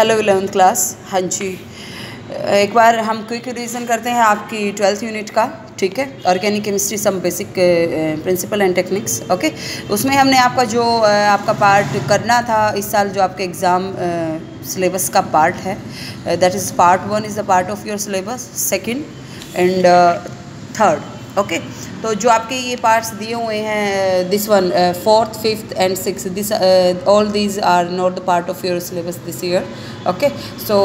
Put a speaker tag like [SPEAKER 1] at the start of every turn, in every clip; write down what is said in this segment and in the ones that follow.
[SPEAKER 1] Hello 11th class. हाँ जी, एक बार हम क्विक रिवीजन करते हैं आपकी 12th यूनिट का। ठीक है, organic chemistry some basic principle and techniques. Okay, उसमें हमने आपका जो आपका पार्ट करना था इस साल, जो आपके एग्ज़ाम सिलेबस का पार्ट है, that is part 1 is the part of your syllabus, second and third. Okay, तो जो आपके ये पार्ट्स दिए हुए हैं, this one 4th 5th and 6th, this all these are not the part of your syllabus this year. Okay, so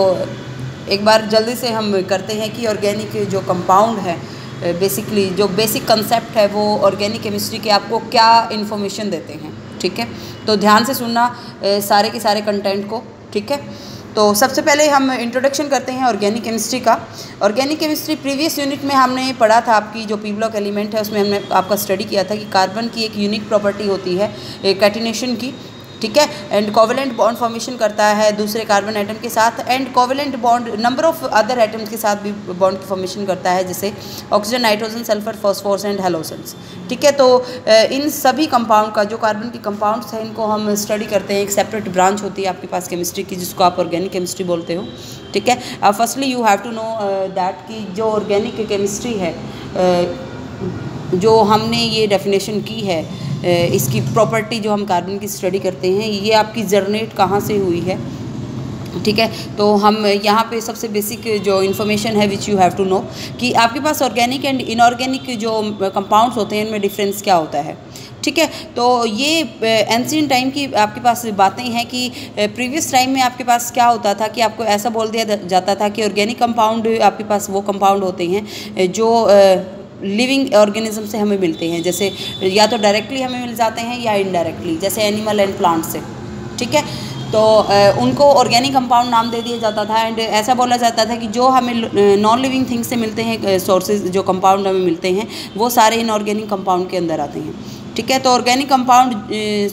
[SPEAKER 1] एक बार जल्दी से हम करते हैं कि ऑर्गेनिक जो कंपाउंड है, बेसिकली जो बेसिक कंसेप्ट है वो ऑर्गेनिक केमिस्ट्री के आपको क्या इन्फॉर्मेशन देते हैं। ठीक है, तो ध्यान से सुनना सारे के सारे कंटेंट को। ठीक है, तो सबसे पहले हम इंट्रोडक्शन करते हैं ऑर्गेनिक केमिस्ट्री का। ऑर्गेनिक केमिस्ट्री प्रीवियस यूनिट में हमने पढ़ा था, आपकी जो पी ब्लॉक एलिमेंट है उसमें हमने आपका स्टडी किया था कि कार्बन की एक यूनिक प्रॉपर्टी होती है कैटिनेशन की। ठीक है, एंड कोवेलेंट बॉन्ड फॉर्मेशन करता है दूसरे कार्बन एटम के साथ, and covalent bond number of other atoms के साथ भी बॉन्ड की फॉर्मेशन करता है, जैसे oxygen, nitrogen, sulphur, phosphorus and halogens. ठीक है, तो इन सभी कंपाउंड का जो कार्बन के कंपाउंड्स हैं इनको हम स्टडी करते हैं। एक सेपरेट ब्रांच होती है आपके पास केमिस्ट्री की, जिसको आप ऑर्गेनिक केमिस्ट्री बोलते हो। ठीक है, अब firstly you have to know that कि जो ऑर्गेनिक केमिस्ट्री है, जो हमने ये डेफिनेशन की है, इसकी प्रॉपर्टी जो हम कार्बन की स्टडी करते हैं, ये आपकी जनरेट कहाँ से हुई है। ठीक है, तो हम यहाँ पे सबसे बेसिक जो इन्फॉर्मेशन है which you have to know कि आपके पास ऑर्गेनिक एंड इनऑर्गेनिक जो कंपाउंड्स होते हैं इनमें डिफरेंस क्या होता है। ठीक है, तो ये एंशिएंट टाइम की आपके पास बातें हैं कि प्रीवियस टाइम में आपके पास क्या होता था कि आपको ऐसा बोल दिया जाता था कि ऑर्गेनिक कंपाउंड आपके पास वो कंपाउंड होते हैं जो लिविंग ऑर्गेनिज्म से हमें मिलते हैं, जैसे या तो डायरेक्टली हमें मिल जाते हैं या इनडायरेक्टली, जैसे एनिमल एंड प्लांट से। ठीक है, तो उनको ऑर्गेनिक कंपाउंड नाम दे दिया जाता था, एंड ऐसा बोला जाता था कि जो हमें नॉन लिविंग थिंग्स से मिलते हैं, सोर्सेज जो कंपाउंड हमें मिलते हैं वो सारे इनऑर्गेनिक कंपाउंड के अंदर आते हैं। ठीक है, तो ऑर्गेनिक कंपाउंड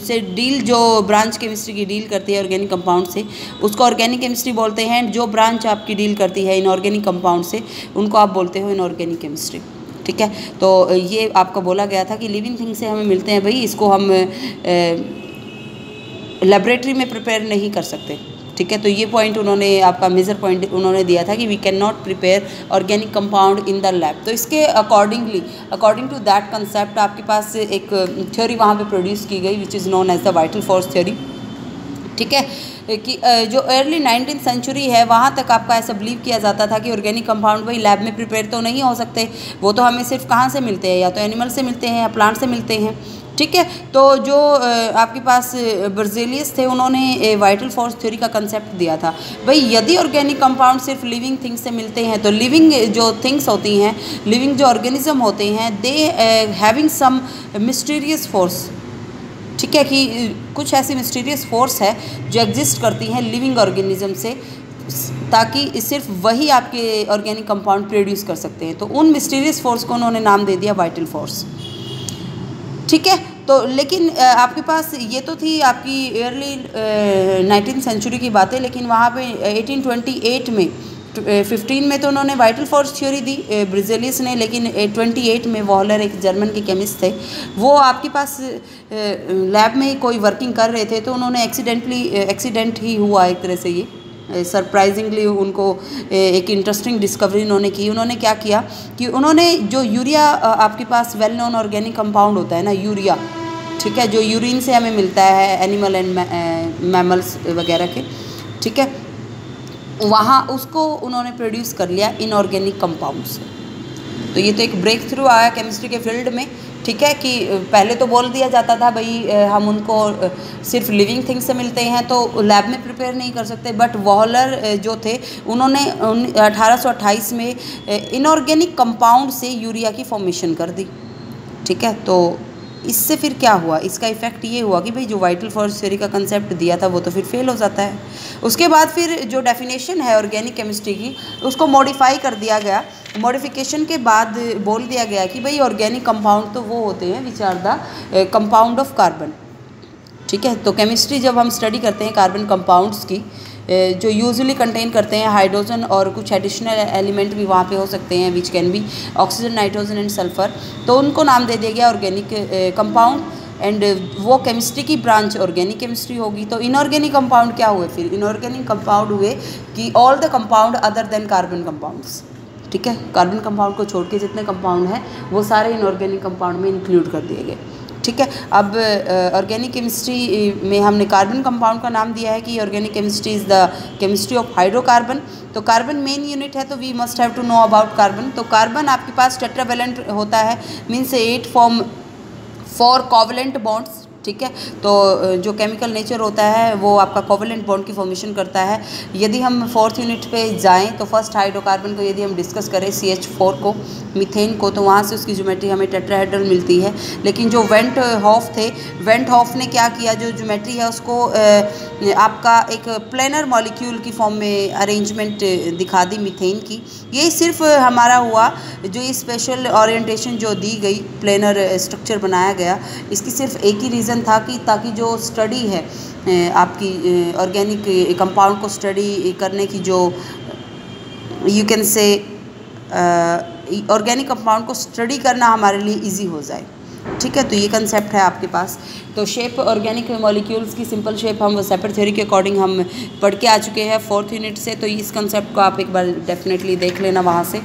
[SPEAKER 1] से डील जो ब्रांच केमिस्ट्री की डील करती है ऑर्गेनिक कंपाउंड से, उसको ऑर्गेनिक केमिस्ट्री बोलते हैं। जो ब्रांच आपकी डील करती है इनऑर्गेनिक कंपाउंड से, उनको आप बोलते हो इनऑर्गेनिक केमिस्ट्री। ठीक है, तो ये आपको बोला गया था कि लिविंग थिंग से हमें मिलते हैं भाई, इसको हम लेबोरेटरी में प्रिपेयर नहीं कर सकते। ठीक है, तो ये पॉइंट उन्होंने आपका मेजर पॉइंट उन्होंने दिया था कि we can not prepare organic compound in the lab. तो इसके अकॉर्डिंग टू दैट कंसेप्ट आपके पास एक थ्योरी वहाँ पे प्रोड्यूस की गई which is known as the vital force theory. ठीक है, कि जो अर्ली 19th सेंचुरी है वहाँ तक आपका ऐसा बिलीव किया जाता था कि ऑर्गेनिक कंपाउंड भाई लैब में प्रिपेयर तो नहीं हो सकते, वो तो हमें सिर्फ कहाँ से मिलते हैं, या तो एनिमल से मिलते हैं या प्लांट से मिलते हैं। ठीक है, तो जो आपके पास बर्जेलियस थे, उन्होंने वाइटल फोर्स थ्योरी का कंसेप्ट दिया था भाई, यदि ऑर्गेनिक कंपाउंड सिर्फ लिविंग थिंग्स से मिलते हैं तो लिविंग जो थिंग्स होती हैं, लिविंग जो ऑर्गेनिज्म होते हैं, they having some mysterious force. ठीक है, कि कुछ ऐसी मिस्टीरियस फोर्स है जो एग्जिस्ट करती हैं लिविंग ऑर्गेनिज्म से, ताकि सिर्फ वही आपके ऑर्गेनिक कंपाउंड प्रोड्यूस कर सकते हैं। तो उन मिस्टीरियस फोर्स को उन्होंने नाम दे दिया वाइटल फोर्स। ठीक है, तो लेकिन आपके पास ये तो थी आपकी अर्ली 19th सेंचुरी की बातें, लेकिन वहाँ पे 1828 में 15 में तो उन्होंने वाइटल फोर्स थ्योरी दी ब्रिजेलियस ने, लेकिन 28 में वॉलर एक जर्मन के केमिस्ट थे, वो आपके पास लैब में कोई वर्किंग कर रहे थे, तो उन्होंने एक्सीडेंट ही हुआ एक तरह से। ये सरप्राइजिंगली उनको एक इंटरेस्टिंग डिस्कवरी उन्होंने की। उन्होंने क्या किया कि उन्होंने जो यूरिया आपके पास वेल नोन ऑर्गेनिक कंपाउंड होता है ना, यूरिया, ठीक है, जो यूरिन से हमें मिलता है एनिमल एंड मैमल्स वगैरह के। ठीक है, वहाँ उसको उन्होंने प्रोड्यूस कर लिया इनऑर्गेनिक कंपाउंड से। तो ये तो एक ब्रेक थ्रू आया केमिस्ट्री के फील्ड में। ठीक है, कि पहले तो बोल दिया जाता था भाई हम उनको सिर्फ लिविंग थिंग्स से मिलते हैं तो लैब में प्रिपेयर नहीं कर सकते, बट वॉलर जो थे उन्होंने 1828 में इनऑर्गेनिक कंपाउंड से यूरिया की फॉर्मेशन कर दी। ठीक है, तो इससे फिर क्या हुआ, इसका इफेक्ट ये हुआ कि भाई जो वाइटल फोर्स थ्योरी का कंसेप्ट दिया था वो तो फिर फेल हो जाता है। उसके बाद फिर जो डेफिनेशन है ऑर्गेनिक केमिस्ट्री की, उसको मॉडिफाई कर दिया गया। मॉडिफिकेशन के बाद बोल दिया गया कि भाई ऑर्गेनिक कंपाउंड तो वो होते हैं which are the compound of carbon. ठीक है, तो केमिस्ट्री जब हम स्टडी करते हैं कार्बन कंपाउंड्स की, जो यूजुअली कंटेन करते हैं हाइड्रोजन और कुछ एडिशनल एलिमेंट भी वहाँ पे हो सकते हैं which can be oxygen, nitrogen and sulphur, तो उनको नाम दे दिया गया ऑर्गेनिक कंपाउंड। एंड वो केमिस्ट्री की ब्रांच ऑर्गेनिक केमिस्ट्री होगी। तो इनऑर्गेनिक कंपाउंड क्या हुए फिर? इनऑर्गेनिक कंपाउंड हुए कि all the compound other than carbon compounds, ठीक है, कार्बन कंपाउंड को छोड़ के जितने कंपाउंड हैं वो सारे इनऑर्गेनिक कंपाउंड में इंक्लूड कर दिए गए, ठीक है। अब ऑर्गेनिक केमिस्ट्री में हमने कार्बन कंपाउंड का नाम दिया है कि organic chemistry is the chemistry of hydrocarbon. तो कार्बन मेन यूनिट है, तो we must have to know about carbon. तो कार्बन आपके पास टेट्रावेलेंट होता है, मीन्स 8 फॉर्म 4 कोवेलेंट बॉन्ड्स, ठीक है। तो जो केमिकल नेचर होता है वो आपका कोवेलेंट बॉन्ड की फॉर्मेशन करता है। यदि हम 4th यूनिट पे जाएं तो फर्स्ट हाइड्रोकार्बन को यदि हम डिस्कस करें CH4 को, मीथेन को, तो वहाँ से उसकी ज्योमेट्री हमें टेट्राहेड्रल मिलती है। लेकिन जो वेंट हॉफ थे, वेंट हॉफ ने क्या किया, जो ज्योमेट्री है उसको आपका एक प्लेनर मॉलिक्यूल की फॉर्म में अरेंजमेंट दिखा दी मीथेन की। ये सिर्फ हमारा हुआ जो ये स्पेशल ओरिएंटेशन जो दी गई, प्लेनर स्ट्रक्चर बनाया गया, इसकी सिर्फ एक ही रीज़न था कि ताकि जो स्टडी है आपकी ऑर्गेनिक कंपाउंड को स्टडी करने की, जो you can say organic compound को स्टडी करना हमारे लिए इजी हो जाए, ठीक है। तो ये कंसेप्ट है आपके पास। तो शेप ऑर्गेनिक मॉलिक्यूल्स की सिंपल शेप हम सेपरेट थ्योरी के अकॉर्डिंग हम पढ़ के आ चुके हैं 4th यूनिट से। तो इस कंसेप्ट को आप एक बार डेफिनेटली देख लेना वहाँ से,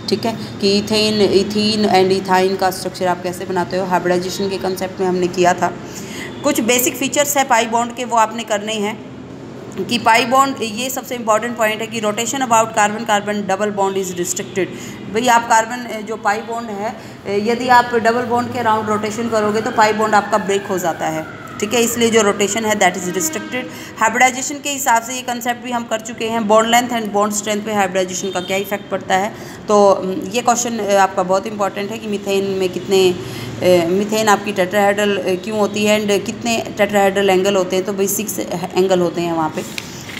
[SPEAKER 1] ठीक है, कि इथेन, इथीन एंड इथाइन का स्ट्रक्चर आप कैसे बनाते हो। हाइब्रिडाइजेशन के कंसेप्ट में हमने किया था। कुछ बेसिक फीचर्स है पाई बॉन्ड के, वो आपने करने हैं कि पाई बॉन्ड, ये सबसे इंपॉर्टेंट पॉइंट है कि rotation about carbon carbon double bond is restricted. भाई आप कार्बन जो पाई बॉन्ड है, यदि आप डबल बॉन्ड के अराउंड रोटेशन करोगे तो पाई बॉन्ड आपका ब्रेक हो जाता है, ठीक है। इसलिए जो रोटेशन है दैट इज़ रिस्ट्रिक्टेड। हाइब्रिडाइजेशन के हिसाब से ये कंसेप्ट भी हम कर चुके हैं। Bond length and bond strength पे हाइब्रिडाइजेशन का क्या इफेक्ट पड़ता है। तो ये क्वेश्चन आपका बहुत इंपॉर्टेंट है कि मीथेन में कितने मीथेन आपकी टेट्राहेड्रल क्यों होती है एंड कितने टेट्राहेड्रल एंगल होते हैं। तो भाई 6 एंगल होते हैं वहाँ पे,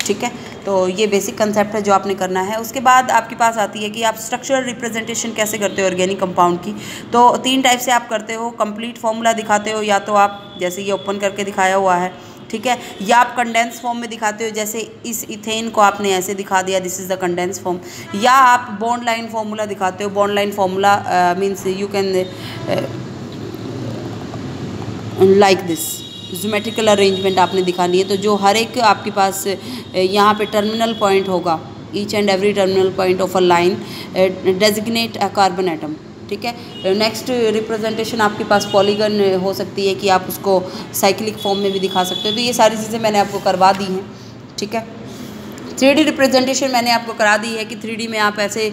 [SPEAKER 1] ठीक है। तो ये बेसिक कंसेप्ट है जो आपने करना है। उसके बाद आपके पास आती है कि आप स्ट्रक्चरल रिप्रेजेंटेशन कैसे करते हो ऑर्गेनिक कंपाउंड की। तो 3 टाइप से आप करते हो। कंप्लीट फॉर्मूला दिखाते हो, या तो आप जैसे ये ओपन करके दिखाया हुआ है, ठीक है, या आप कंडेंस फॉर्म में दिखाते हो, जैसे इस इथेन को आपने ऐसे दिखा दिया, this is the condense form, या आप बॉन्ड लाइन फार्मूला दिखाते हो। Bond line formula means you can like this, geometrical arrangement आपने दिखानी है। तो जो हर एक आपके पास यहाँ पे टर्मिनल पॉइंट होगा, each and every terminal point of a line designate a carbon atom, ठीक है। नेक्स्ट रिप्रेजेंटेशन आपके पास पॉलीगन हो सकती है कि आप उसको साइक्लिक फॉर्म में भी दिखा सकते हो। तो ये सारी चीज़ें मैंने आपको करवा दी हैं, ठीक है। 3D रिप्रेजेंटेशन मैंने आपको करा दी है कि 3D में आप ऐसे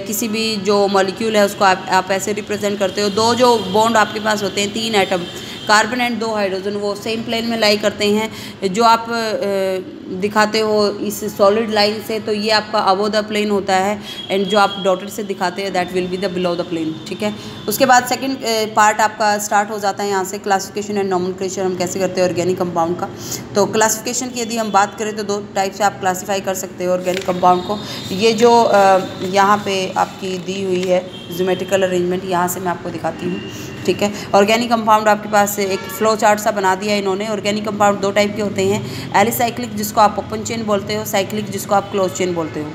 [SPEAKER 1] किसी भी जो मॉलिक्यूल है उसको आप ऐसे रिप्रेजेंट करते हो। 2 जो बॉन्ड आपके पास होते हैं, 3 एटम, कार्बन एंड 2 हाइड्रोजन, वो सेम प्लेन में लाई करते हैं। जो आप दिखाते हो इस सॉलिड लाइन से, तो ये आपका अबव द प्लेन होता है, एंड जो आप डॉटेड से दिखाते हैं that will be the below the plane, ठीक है। उसके बाद सेकंड पार्ट आपका स्टार्ट हो जाता है यहाँ से, क्लासिफिकेशन एंड नॉमेनक्लेचर हम कैसे करते हैं ऑर्गेनिक कंपाउंड का। तो क्लासिफिकेशन की यदि हम बात करें तो 2 टाइप से आप क्लासीफाई कर सकते हो ऑर्गेनिक कंपाउंड को। ये जो यहाँ पे आपकी दी हुई है ज्योमेट्रिकल अरेंजमेंट, यहाँ से मैं आपको दिखाती हूँ, ठीक है। ऑर्गेनिक कंपाउंड आपके पास एक फ्लो चार्ट सा बना दिया है इन्होंने। ऑर्गेनिक कंपाउंड 2 टाइप के होते हैं, एलिसाइक्लिक जिसको आप ओपन चेन बोलते हो, साइक्लिक जिसको आप क्लोज चेन बोलते हो,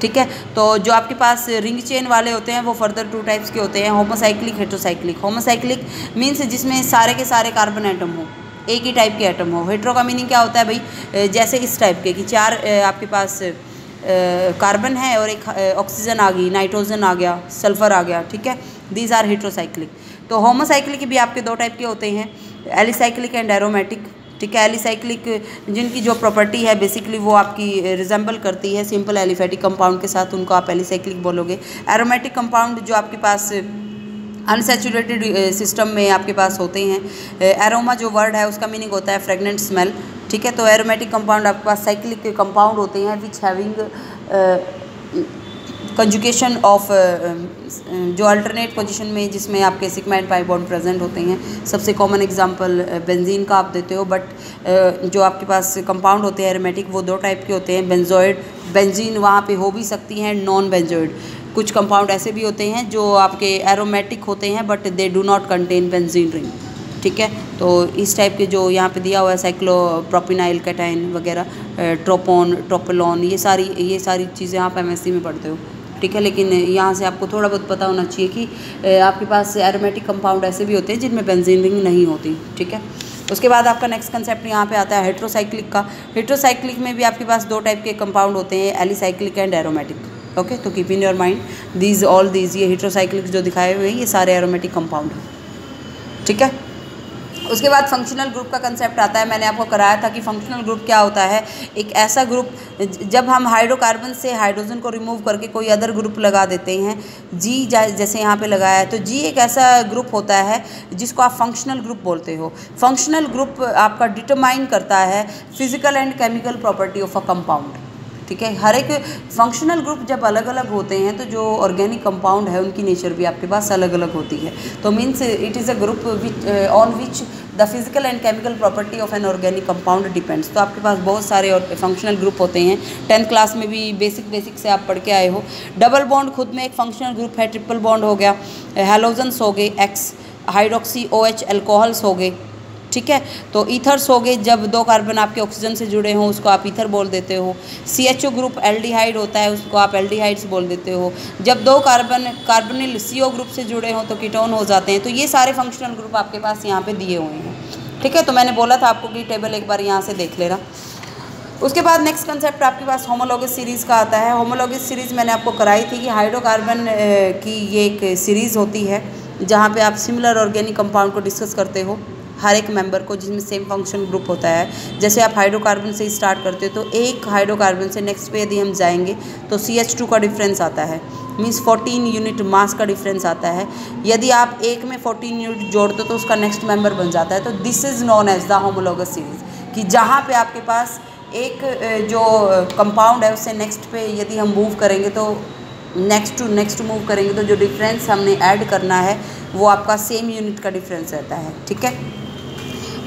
[SPEAKER 1] ठीक है। तो जो आपके पास रिंग चेन वाले होते हैं वो फर्दर 2 टाइप्स के होते हैं, होमोसाइक्लिक, हेट्रोसाइक्लिक। होमोसाइक्लिक मीन्स जिसमें सारे के सारे कार्बन एटम हो, एक ही टाइप के एटम हो। हेट्रो का मीनिंग क्या होता है भाई, जैसे इस टाइप के कि 4 आपके पास कार्बन है और एक ऑक्सीजन आ गई, नाइट्रोजन आ गया, सल्फर आ गया, ठीक है। These are heterocyclic. तो होमोसाइक्लिक भी आपके 2 टाइप के होते हैं, एलिसाइक्लिक एंड एरोमेटिक, ठीक है। एलिसाइक्लिक जिनकी जो प्रॉपर्टी है बेसिकली वो आपकी रिजेंबल करती है सिंपल एलिफेटिक कंपाउंड के साथ, उनको आप एलिसाइक्लिक बोलोगे। एरोमेटिक कंपाउंड जो आपके पास अनसैचुरेटेड सिस्टम में आपके पास होते हैं। एरोमा जो वर्ड है उसका मीनिंग होता है फ्रेगनेंट स्मेल, ठीक है। तो एरोमेटिक कंपाउंड आपके पास साइक्लिक कंपाउंड होते हैं विच हैविंग कंजुगेशन ऑफ जो अल्टरनेट पोजीशन में, जिसमें आपके sigma and pi bond present होते हैं। सबसे कॉमन एग्जांपल बेंजीन का आप देते हो, बट जो आपके पास कंपाउंड होते हैं एरोमेटिक वो 2 टाइप के होते हैं, बेंजोइड, बेंजीन वहाँ पे हो भी सकती हैं, नॉन बेंजोइड। कुछ कंपाउंड ऐसे भी होते हैं जो आपके एरोमेटिक होते हैं but they do not contain benzene ring, ठीक है। तो इस टाइप के जो यहाँ पे दिया हुआ है साइक्लोप्रोपिनाइल कैटाइन वगैरह, ट्रोपोन, ट्रोपोलॉन, ये सारी चीज़ें आप एमएससी में पढ़ते हो, ठीक है। लेकिन यहाँ से आपको थोड़ा बहुत पता होना चाहिए कि आपके पास एरोमेटिक कंपाउंड ऐसे भी होते हैं जिनमें बेंजीन रिंग नहीं होती, ठीक है। उसके बाद आपका नेक्स्ट कंसेप्ट यहाँ पे आता है हेट्रोसाइक्लिक का। हेट्रोसाइक्लिक में भी आपके पास 2 टाइप के कंपाउंड होते हैं, एलिसाइक्लिक एंड एरोमेटिक। ओके, तो keep in your mind these all these, ये हेट्रोसाइक्लिक जो दिखाए हुए हैं ये सारे एरोमेटिक कंपाउंड हैं, ठीक है। उसके बाद फंक्शनल ग्रुप का कंसेप्ट आता है। मैंने आपको कराया था कि फंक्शनल ग्रुप क्या होता है। एक ऐसा ग्रुप जब हम हाइड्रोकार्बन से हाइड्रोजन को रिमूव करके कोई अदर ग्रुप लगा देते हैं, जी जैसे यहाँ पे लगाया है, तो जी एक ऐसा ग्रुप होता है जिसको आप फंक्शनल ग्रुप बोलते हो। फंक्शनल ग्रुप आपका डिटरमाइन करता है physical and chemical property of a compound, ठीक है। हर एक फंक्शनल ग्रुप जब अलग अलग होते हैं तो जो ऑर्गेनिक कंपाउंड है उनकी नेचर भी आपके पास अलग अलग होती है। तो means it is a group on which the physical and chemical property of an organic compound depends. तो आपके पास बहुत सारे फंक्शनल ग्रुप होते हैं। 10th क्लास में भी बेसिक से आप पढ़ के आए हो। डबल बॉन्ड खुद में एक फंक्शनल ग्रुप है। ट्रिपल बॉन्ड हो गया, हेलोजन्स हो गए, एक्स हाइड्रोक्सी OH एल्कोहल्स हो गए, ठीक है। तो ईथर्स हो गए, जब 2 कार्बन आपके ऑक्सीजन से जुड़े हों उसको आप ईथर बोल देते हो। CHO ग्रुप एल्डिहाइड होता है, उसको आप एल्डिहाइड्स बोल देते हो। जब 2 कार्बनिल CO ग्रुप से जुड़े हों तो कीटोन हो जाते हैं। तो ये सारे फंक्शनल ग्रुप आपके पास यहाँ पे दिए हुए हैं, ठीक है। तो मैंने बोला था आपको कि टेबल एक बार यहाँ से देख लेना। उसके बाद नेक्स्ट कंसेप्ट आपके पास होमोलॉगस सीरीज़ का आता है। होमोलॉगस सीरीज़ मैंने आपको कराई थी कि हाइड्रोकार्बन की ये एक सीरीज़ होती है जहाँ पे आप सिमिलर ऑर्गेनिक कंपाउंड को डिस्कस करते हो, हर एक मेंबर को जिसमें सेम फंक्शन ग्रुप होता है। जैसे आप हाइड्रोकार्बन से स्टार्ट करते हो तो एक हाइड्रोकार्बन से नेक्स्ट पे यदि हम जाएंगे तो CH2 का डिफरेंस आता है, मीन्स 14 यूनिट मास का डिफरेंस आता है। यदि आप एक में 14 यूनिट जोड़ते हो तो उसका नेक्स्ट मेंबर बन जाता है। तो this is known as the homologous series, कि जहाँ पे आपके पास एक जो कंपाउंड है उससे नेक्स्ट पे यदि हम मूव करेंगे तो नेक्स्ट टू नेक्स्ट मूव करेंगे तो जो डिफरेंस हमने ऐड करना है वो आपका सेम यूनिट का डिफरेंस रहता है, ठीक है।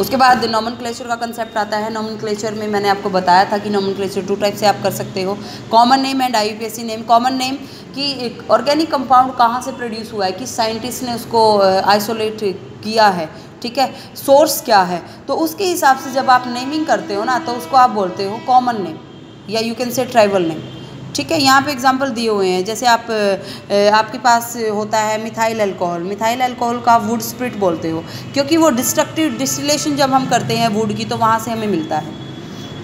[SPEAKER 1] उसके बाद नॉमेनक्लेचर का कंसेप्ट आता है। नॉमेनक्लेचर में मैंने आपको बताया था कि नॉमेनक्लेचर 2 टाइप से आप कर सकते हो, common name and IUPAC name. Common name कि ऑर्गेनिक कंपाउंड कहाँ से प्रोड्यूस हुआ है, किस साइंटिस्ट ने उसको आइसोलेट किया है, ठीक है, सोर्स क्या है, तो उसके हिसाब से जब आप नेमिंग करते हो ना तो उसको आप बोलते हो कॉमन नेम या you can say tribal name, ठीक है। यहाँ पे एग्जांपल दिए हुए हैं। जैसे आपके पास होता है मिथाइल अल्कोहल। मिथाइल अल्कोहल का वुड स्प्रिट बोलते हो क्योंकि वो डिस्ट्रक्टिव डिस्टिलेशन जब हम करते हैं वुड की तो वहाँ से हमें मिलता है,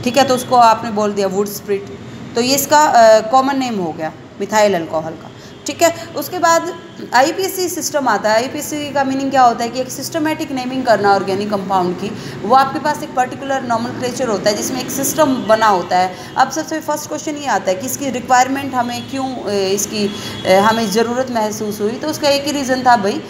[SPEAKER 1] ठीक है। तो उसको आपने बोल दिया वुड स्प्रिट, तो ये इसका कॉमन नेम हो गया मिथाइल अल्कोहल का, ठीक है। उसके बाद IUPAC सिस्टम आता है। IUPAC का मीनिंग क्या होता है कि एक सिस्टमेटिक नेमिंग करना ऑर्गेनिक कंपाउंड की। वो आपके पास एक पर्टिकुलर नॉमेनक्लेचर होता है जिसमें एक सिस्टम बना होता है। अब सबसे फर्स्ट क्वेश्चन ये आता है कि इसकी रिक्वायरमेंट हमें क्यों, इसकी हमें ज़रूरत महसूस हुई। तो उसका एक ही रीज़न था भाई,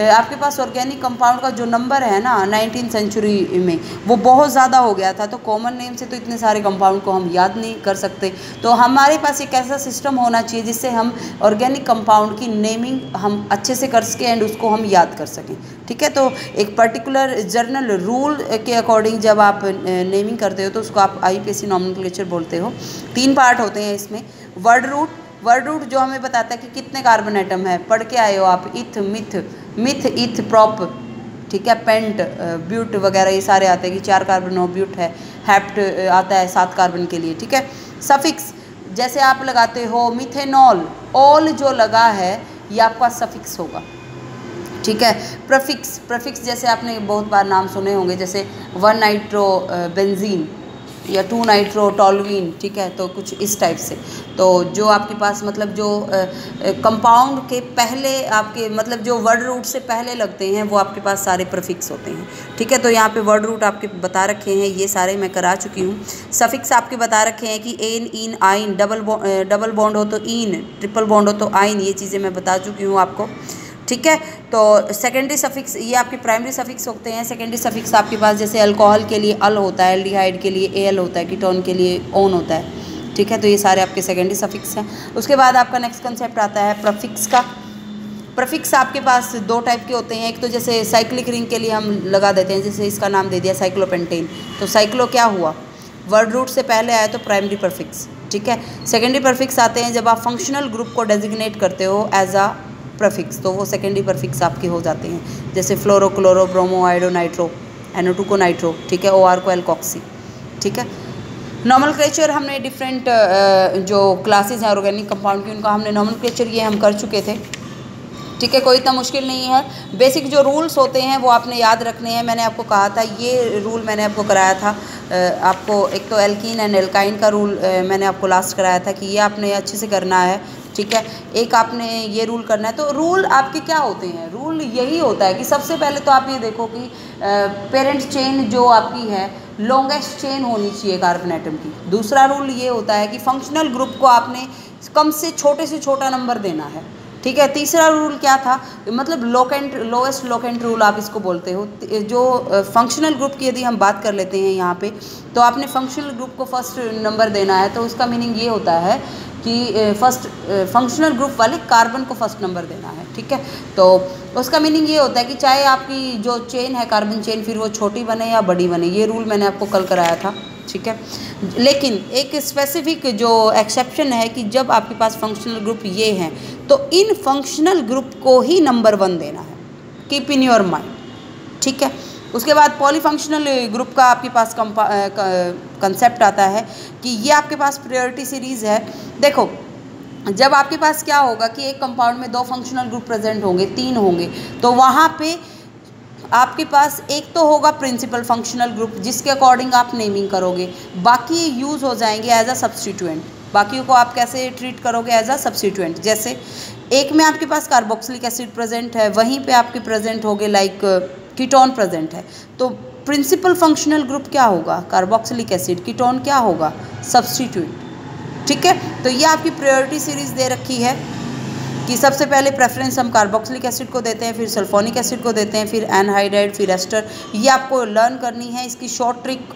[SPEAKER 1] आपके पास ऑर्गेनिक कंपाउंड का जो नंबर है ना 19th सेंचुरी में वो बहुत ज़्यादा हो गया था। तो कॉमन नेम से तो इतने सारे कंपाउंड को हम याद नहीं कर सकते। तो हमारे पास एक ऐसा सिस्टम होना चाहिए जिससे हम ऑर्गेनिक कंपाउंड की नेमिंग हम अच्छे से कर सकें एंड उसको हम याद कर सकें, ठीक है। तो एक पर्टिकुलर जर्नल रूल के अकॉर्डिंग जब आप नेमिंग करते हो तो उसको आप IUPAC नॉमेनक्लेचर बोलते हो। 3 पार्ट होते हैं इसमें। वर्ड रूट जो हमें बताता है कि कितने कार्बन एटम है, पढ़ के आए हो आप। इथ मिथ इथ प्रॉप, ठीक है। पेंट ब्यूट वगैरह ये सारे आते हैं कि 4 कार्बन हो, ब्यूट है। हैप्ट आता है 7 कार्बन के लिए, ठीक है। सफिक्स जैसे आप लगाते हो मिथेनॉल, ऑल जो लगा है ये आपका सफिक्स होगा, ठीक है। प्रफिक्स जैसे आपने बहुत बार नाम सुने होंगे, जैसे 1 नाइट्रो बेंजीन या 2 नाइट्रो टॉलुइन, ठीक है। तो कुछ इस टाइप से। तो जो आपके पास मतलब जो कंपाउंड के पहले आपके मतलब जो वर्ड रूट से पहले लगते हैं वो आपके पास सारे प्रीफिक्स होते हैं, ठीक है। तो यहाँ पे वर्ड रूट आपके बता रखे हैं, ये सारे मैं करा चुकी हूँ। सफिक्स आपके बता रखे हैं कि एन, इन, आइन, डबल बॉन्ड हो तो इन, ट्रिपल बॉन्ड हो तो आइन, ये चीज़ें मैं बता चुकी हूँ आपको, ठीक है। तो सेकेंडरी सफिक्स ये आपके प्राइमरी सफिक्स होते हैं। सेकेंडरी सफिक्स आपके पास जैसे अल्कोहल के लिए अल होता है, एल्डिहाइड के लिए AL होता है, कीटोन के लिए ओन होता है, ठीक है। तो ये सारे आपके सेकेंडरी सफिक्स हैं। उसके बाद आपका नेक्स्ट कंसेप्ट आता है प्रीफिक्स का। प्रीफिक्स आपके पास 2 टाइप के होते हैं। एक तो जैसे साइक्लिक रिंग के लिए हम लगा देते हैं, जैसे इसका नाम दे दिया साइक्लोपेंटेन। तो साइक्लो क्या हुआ, वर्ड रूट से पहले आया तो प्राइमरी प्रीफिक्स, ठीक है। सेकेंडरी प्रीफिक्स आते हैं जब आप फंक्शनल ग्रुप को डेजिग्नेट करते हो एज अ प्रीफिक्स, तो वो सेकेंडरी प्रीफिक्स आपके हो जाते हैं। जैसे fluoro, chloro, bromo, iodo, nitro, NO2 को नाइट्रो, ठीक है। OR को एल्कोक्सी, ठीक है। नॉमेनक्लेचर हमने डिफरेंट जो क्लासेस हैं ऑर्गेनिक कंपाउंड की, उनका हमने नॉमेनक्लेचर ये हम कर चुके थे। ठीक है, कोई इतना मुश्किल नहीं है। बेसिक जो रूल्स होते हैं वो आपने याद रखने हैं। मैंने आपको कहा था, ये रूल मैंने आपको कराया था, आपको एक तो एल्कीन एंड एल्काइन का रूल मैंने आपको लास्ट कराया था कि ये आपने अच्छे से करना है। ठीक है, एक आपने ये रूल करना है। तो रूल आपके क्या होते हैं? रूल यही होता है कि सबसे पहले तो आप ये देखो कि पेरेंट चेन जो आपकी है लॉन्गेस्ट चेन होनी चाहिए कार्बन एटम की। दूसरा रूल ये होता है कि फंक्शनल ग्रुप को आपने कम से छोटा नंबर देना है। ठीक है, तीसरा रूल क्या था, मतलब लोएस्ट लोकेंट रूल आप इसको बोलते हो। जो फंक्शनल ग्रुप की यदि हम बात कर लेते हैं यहाँ पे, तो आपने फंक्शनल ग्रुप को फर्स्ट नंबर देना है। तो उसका मीनिंग ये होता है कि फर्स्ट फंक्शनल ग्रुप वाले कार्बन को फर्स्ट नंबर देना है। ठीक है, तो उसका मीनिंग ये होता है कि चाहे आपकी जो चेन है कार्बन चेन, फिर वो छोटी बने या बड़ी बने। ये रूल मैंने आपको कल कराया था। ठीक है, लेकिन एक स्पेसिफिक जो एक्सेप्शन है कि जब आपके पास फंक्शनल ग्रुप ये हैं तो इन फंक्शनल ग्रुप को ही नंबर 1 देना है। Keep in your mind. ठीक है, उसके बाद पॉलीफंक्शनल ग्रुप का आपके पास कंसेप्ट आता है कि ये आपके पास प्रायोरिटी सीरीज़ है। देखो, जब आपके पास क्या होगा कि एक कंपाउंड में 2 फंक्शनल ग्रुप प्रेजेंट होंगे, 3 होंगे, तो वहाँ पे आपके पास एक तो होगा प्रिंसिपल फंक्शनल ग्रुप जिसके अकॉर्डिंग आप नेमिंग करोगे, बाकी यूज़ हो जाएंगे एज अ सब्स्टिट्यूएंट। बाकियों को आप कैसे ट्रीट करोगे? As a substituent. जैसे एक में आपके पास कार्बोक्सिलिक एसिड प्रेजेंट है, वहीं पे आपके प्रेजेंट होगे लाइक कीटोन प्रेजेंट है, तो प्रिंसिपल फंक्शनल ग्रुप क्या होगा? Carboxylic acid. कीटोन क्या होगा? सब्स्टिट्यूएंट। ठीक है, तो ये आपकी प्रायोरिटी सीरीज़ दे रखी है कि सबसे पहले प्रेफरेंस हम कार्बोक्सिलिक एसिड को देते हैं, फिर सल्फोनिक एसिड को देते हैं, फिर एनहाइड्राइड, फिर एस्टर। ये आपको लर्न करनी है। इसकी शॉर्ट ट्रिक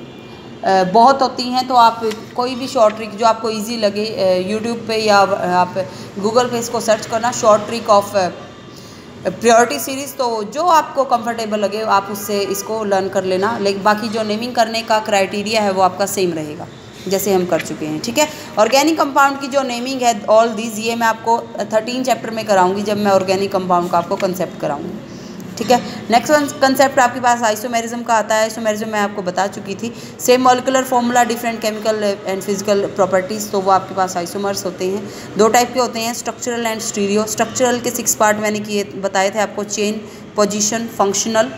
[SPEAKER 1] बहुत होती हैं, तो आप कोई भी शॉर्ट ट्रिक जो आपको इजी लगे यूट्यूब पे या आप गूगल पे इसको सर्च करना, short trick of priority series, तो जो आपको कंफर्टेबल लगे आप उससे इसको लर्न कर लेना। लेकिन बाकी जो नेमिंग करने का क्राइटेरिया है वो आपका सेम रहेगा जैसे हम कर चुके हैं। ठीक है, ऑर्गेनिक कंपाउंड की जो नेमिंग है ऑल दीज, ये मैं आपको 13 चैप्टर में कराऊंगी जब मैं ऑर्गेनिक कंपाउंड का आपको कंसेप्ट कराऊंगी। ठीक है, नेक्स्ट कंसेप्ट आपके पास आइसोमेरिज्म का आता है। आइसोमेरिज्म मैं आपको बता चुकी थी। Same molecular formula, different chemical and physical properties, तो वो आपके पास आइसोमर्स होते हैं। 2 टाइप के होते हैं, स्ट्रक्चरल एंड स्टीरियो। स्ट्रक्चरल के 6 पार्ट मैंने किए बताए थे आपको, chain, position, functional,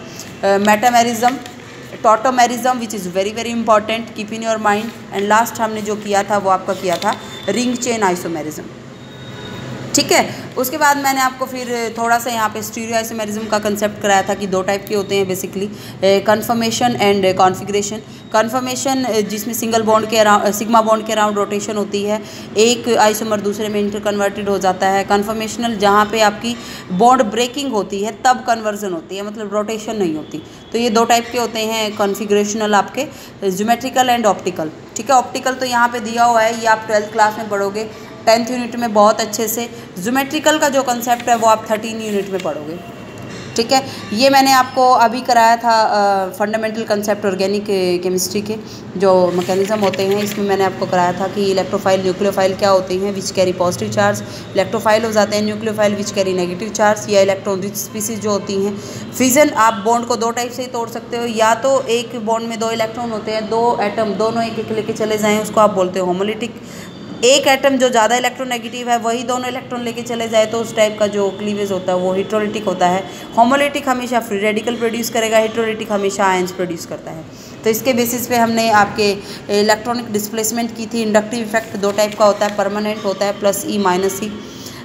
[SPEAKER 1] metamerism, tautomerism which is very very important, keep in your mind. And last हमने जो किया था वो आपका किया था रिंग चेन आइसोमेरिज्म। ठीक है, उसके बाद मैंने आपको फिर थोड़ा सा यहाँ पे स्टीरियो आइसोमेरिज्म का कंसेप्ट कराया था कि 2 टाइप के होते हैं basically, conformation and configuration. Conformation जिसमें सिंगल बॉन्ड के अराउंड, सिग्मा बॉन्ड के अराउंड रोटेशन होती है, एक आइसोमर दूसरे में इंटर कन्वर्टेड हो जाता है। कन्फर्मेशनल जहाँ पे आपकी बॉन्ड ब्रेकिंग होती है तब कन्वर्जन होती है, मतलब रोटेशन नहीं होती। तो ये 2 टाइप के होते हैं कॉन्फिगरेशनल आपके, ज्योमेट्रिकल एंड ऑप्टिकल। ठीक है, ऑप्टिकल तो यहाँ पे दिया हुआ है, ये आप 12th क्लास में पढ़ोगे 10th यूनिट में बहुत अच्छे से। ज्योमेट्रिकल का जो कंसेप्ट है वो आप 13 यूनिट में पढ़ोगे। ठीक है, ये मैंने आपको अभी कराया था फंडामेंटल कंसेप्ट ऑर्गेनिक केमिस्ट्री के जो मैकेनिज्म होते हैं, इसमें मैंने आपको कराया था कि इलेक्ट्रोफाइल न्यूक्लियोफाइल क्या होते हैं, which carry positive charge. Electrophile हो जाते हैं nucleophile which carry negative charge, या इलेक्ट्रॉन रिच स्पीसीज जो होती हैं। फिजन आप बॉन्ड को 2 टाइप से ही तोड़ सकते हो, या तो एक बॉन्ड में 2 इलेक्ट्रॉन होते हैं, 2 एटम दोनों एक एक लेके चले जाएँ, उसको आप बोलते हो होमोलिटिक। एक एटम जो ज़्यादा इलेक्ट्रोनेगेटिव है वही दोनों इलेक्ट्रॉन लेके चले जाए तो उस टाइप का जो क्लीवेज होता है वो हिट्रोलिटिक होता है। होमोलिटिक हमेशा फ्री रेडिकल प्रोड्यूस करेगा, हिट्रोलिटिक हमेशा आयंस प्रोड्यूस करता है। तो इसके बेसिस पे हमने आपके इलेक्ट्रॉनिक डिस्प्लेसमेंट की थी। इंडक्टिव इफेक्ट 2 टाइप का होता है, परमानेंट होता है plus E minus E.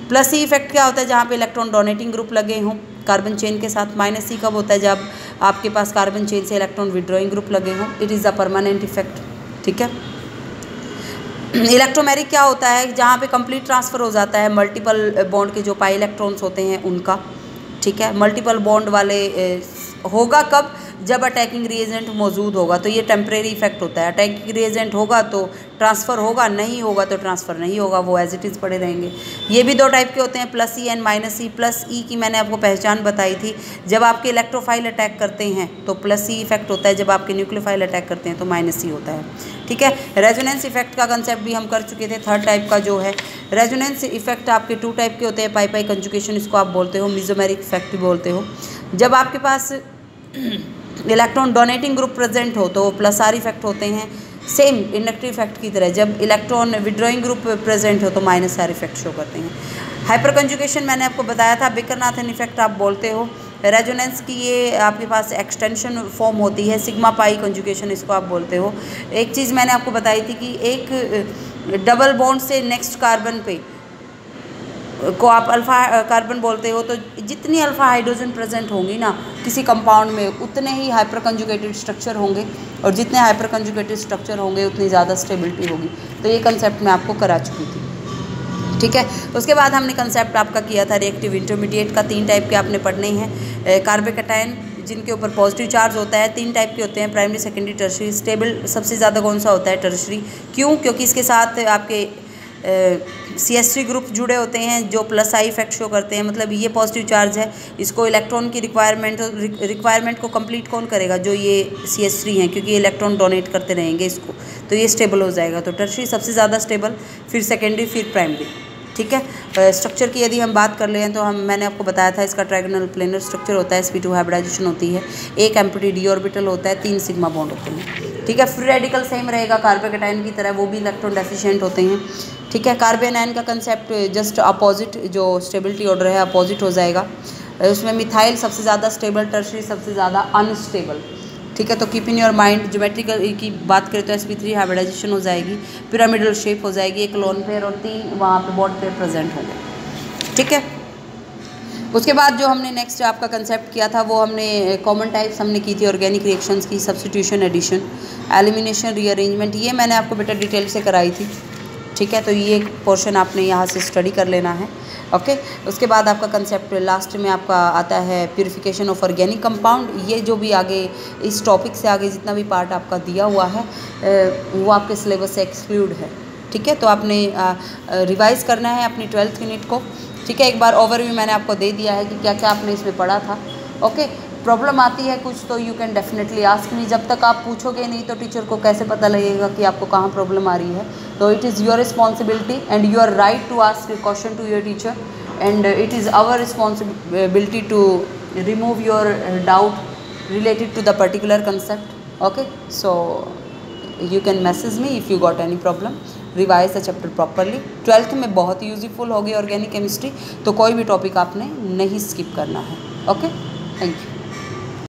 [SPEAKER 1] Plus E effect क्या होता है? जहाँ पे इलेक्ट्रॉन डोनेटिंग ग्रुप लगे हों कार्बन चेन के साथ। माइनस ई कब होता है? जब आपके पास कार्बन चेन से इलेक्ट्रॉन विड्रॉइंग ग्रुप लगे हों। It is a permanent effect. ठीक है, इलेक्ट्रोमेरिक क्या होता है? जहाँ पे कंप्लीट ट्रांसफ़र हो जाता है मल्टीपल बॉन्ड के जो पाई इलेक्ट्रॉन्स होते हैं उनका। ठीक है, मल्टीपल बॉन्ड वाले होगा कब? जब अटैकिंग रिएजेंट मौजूद होगा, तो ये टेम्परेरी इफेक्ट होता है। अटैकिंग रिएजेंट होगा तो ट्रांसफ़र होगा, नहीं होगा तो ट्रांसफ़र नहीं होगा, वो एज इट इज़ पड़े रहेंगे। ये भी 2 टाइप के होते हैं, plus E and minus E. Plus E की मैंने आपको पहचान बताई थी, जब आपके इलेक्ट्रोफाइल अटैक करते हैं तो प्लस ई इफेक्ट होता है, जब आपके न्यूक्लियोफाइल अटैक करते हैं तो माइनस ई होता है। ठीक है, रेजोनेंस इफेक्ट का कंसेप्ट भी हम कर चुके थे। 3rd टाइप का जो है रेजोनेंस इफेक्ट आपके 2 टाइप के होते हैं, पाई पाई कंजुगेशन इसको आप बोलते हो, मिजोमेरिक इफेक्ट भी बोलते हो। जब आपके पास इलेक्ट्रॉन डोनेटिंग ग्रुप प्रेजेंट हो तो प्लस आर इफेक्ट होते हैं, सेम इंडक्टिव इफेक्ट की तरह, जब इलेक्ट्रॉन विड्रॉइंग ग्रुप प्रेजेंट हो तो माइनस चार्ज इफेक्ट शो करते हैं। हाइपर कंजुगेशन मैंने आपको बताया था, बिकरनाथन इफेक्ट आप बोलते हो। रेजोनेंस की ये आपके पास एक्सटेंशन फॉर्म होती है, सिग्मा पाई कंजुगेशन इसको आप बोलते हो। एक चीज़ मैंने आपको बताई थी कि एक डबल बॉन्ड से नेक्स्ट कार्बन पे को आप अल्फ़ा कार्बन बोलते हो, तो जितनी अल्फ़ा हाइड्रोजन प्रेजेंट होंगी ना किसी कंपाउंड में उतने ही हाइपर कंजुगेटेड स्ट्रक्चर होंगे, और जितने हाइपर कंजुगेटेड स्ट्रक्चर होंगे उतनी ज़्यादा स्टेबिलिटी होगी। तो ये कंसेप्ट मैं आपको करा चुकी थी, ठीक है। उसके बाद हमने कंसेप्ट आपका किया था रिएक्टिव इंटरमीडिएट का। 3 टाइप के आपने पढ़ने हैं। कार्बोकैटायन जिनके ऊपर पॉजिटिव चार्ज होता है, 3 टाइप के होते हैं, प्राइमरी, सेकेंडरी, टर्शरी। स्टेबल सबसे ज़्यादा कौन सा होता है? टर्शरी। क्यों? क्योंकि इसके साथ आपके CH3 ग्रुप जुड़े होते हैं जो प्लस आई इफेक्ट शो करते हैं। मतलब ये पॉजिटिव चार्ज है, इसको इलेक्ट्रॉन की रिक्वायरमेंट को कंप्लीट कौन करेगा? जो ये CH3 हैं, क्योंकि इलेक्ट्रॉन डोनेट करते रहेंगे इसको, तो ये स्टेबल हो जाएगा। तो टर्शरी सबसे ज़्यादा स्टेबल, फिर सेकेंडरी, फिर प्राइमरी, ठीक है। स्ट्रक्चर की यदि हम बात कर लें तो मैंने आपको बताया था इसका ट्रायगोनल प्लेनर स्ट्रक्चर होता है, sp2 हाइब्रिडाइजेशन होती है, एक एम्प्टी d ऑर्बिटल होता है, 3 सिग्मा बॉन्ड होते हैं, ठीक है। फ्री रेडिकल सेम रहेगा कार्बोकैटायन की तरह, वो भी इलेक्ट्रॉन डेफिशिएंट होते हैं, ठीक है। कार्बन आयन का कंसेप्ट जस्ट अपोजिट, जो स्टेबिलिटी ऑर्डर है अपोजिट हो जाएगा। उसमें मिथाइल सबसे ज़्यादा स्टेबल, टर्शरी सबसे ज़्यादा अनस्टेबल, ठीक है। तो keep in your mind, geometrical की बात करें तो sp3 हाइब्रिडाइजेशन हो जाएगी, पिरामिडल शेप हो जाएगी, एक लोन पेयर और 3 वहाँ पे बॉन्ड पेयर प्रेजेंट होंगे, ठीक है। उसके बाद जो हमने नेक्स्ट आपका कंसेप्ट किया था वो हमने कॉमन टाइप्स हमने की थी ऑर्गेनिक रिएक्शंस की, सब्स्टिट्यूशन, एडिशन, एलिमिनेशन, रीअरेंजमेंट, ये मैंने आपको बेटा डिटेल से कराई थी, ठीक है। तो ये पोर्शन आपने यहाँ से स्टडी कर लेना है, ओके। उसके बाद आपका कंसेप्ट लास्ट में आपका आता है प्यूरिफिकेशन ऑफ ऑर्गेनिक कंपाउंड। ये जो भी आगे इस टॉपिक से आगे जितना भी पार्ट आपका दिया हुआ है वो आपके सिलेबस से एक्सक्लूड है, ठीक है। तो आपने रिवाइज़ करना है अपनी 12th यूनिट को, ठीक है। एक बार ओवरव्यू मैंने आपको दे दिया है कि क्या क्या आपने इसमें पढ़ा था, ओके। प्रॉब्लम आती है कुछ तो you can definitely ask me, जब तक आप पूछोगे नहीं तो टीचर को कैसे पता लगेगा कि आपको कहाँ प्रॉब्लम आ रही है। तो it is your responsibility and you are right to ask a question to your teacher, and it is our responsibility to remove your doubt related to the particular concept, okay. So you can message me if you got any problem. Revise the chapter properly. 12th में बहुत useful होगी organic chemistry, तो कोई भी topic आपने नहीं skip करना है, ओके। Thank you.